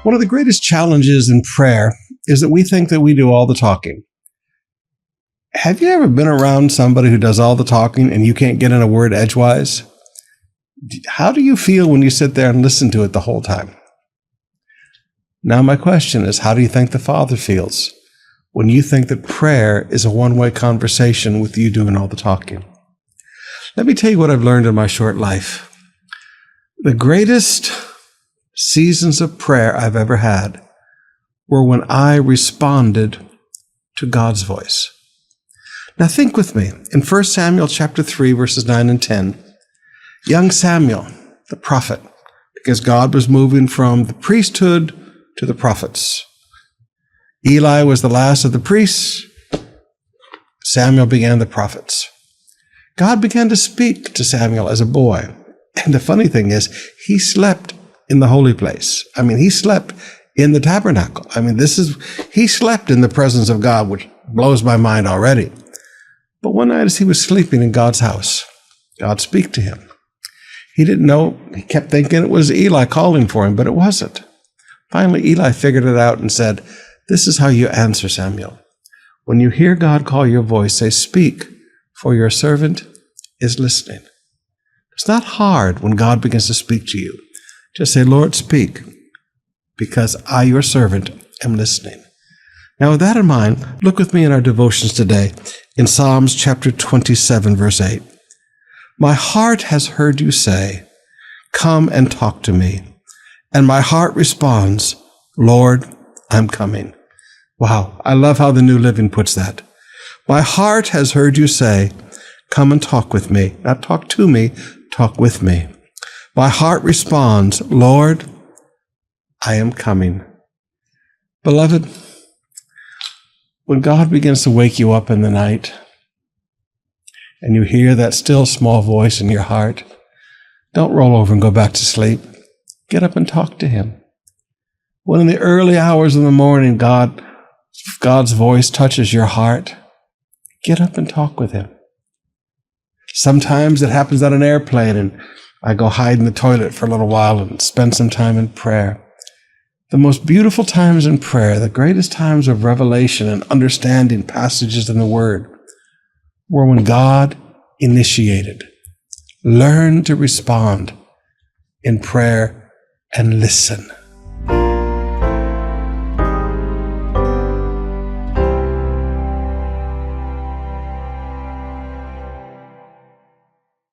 One of the greatest challenges in prayer is that we think that we do all the talking. Have you ever been around somebody who does all the talking and you can't get in a word edgewise? How do you feel when you sit there and listen to it the whole time? Now my question is, how do you think the Father feels when you think that prayer is a one-way conversation with you doing all the talking? Let me tell you what I've learned in my short life. The greatest seasons of prayer I've ever had were when I responded to God's voice. Now think with me. In 1 Samuel chapter 3, verses 9 and 10, young Samuel, the prophet, because God was moving from the priesthood to the prophets. Eli was the last of the priests. Samuel began the prophets. God began to speak to Samuel as a boy. And the funny thing is, he slept in the holy place. He slept in the tabernacle. He slept in the presence of God, which blows my mind already. But one night as he was sleeping in God's house, God spoke to him. He didn't know, he kept thinking it was Eli calling for him, but it wasn't. Finally, Eli figured it out and said, "This is how you answer, Samuel. When you hear God call your voice, say, 'Speak, for your servant is listening.'" It's not hard when God begins to speak to you. Just say, "Lord, speak, because I, your servant, am listening." Now, with that in mind, look with me in our devotions today in Psalms chapter 27, verse 8. "My heart has heard you say, 'Come and talk to me.' And my heart responds, 'Lord, I'm coming.'" Wow, I love how the New Living puts that. My heart has heard you say, "Come and talk with me." Not talk to me, talk with me. My heart responds, "Lord, I am coming." Beloved, when God begins to wake you up in the night and you hear that still small voice in your heart, don't roll over and go back to sleep. Get up and talk to him. When in the early hours of the morning, God's voice touches your heart, get up and talk with him. Sometimes it happens on an airplane and I go hide in the toilet for a little while and spend some time in prayer. The most beautiful times in prayer, the greatest times of revelation and understanding passages in the Word, were when God initiated. Learn to respond in prayer and listen.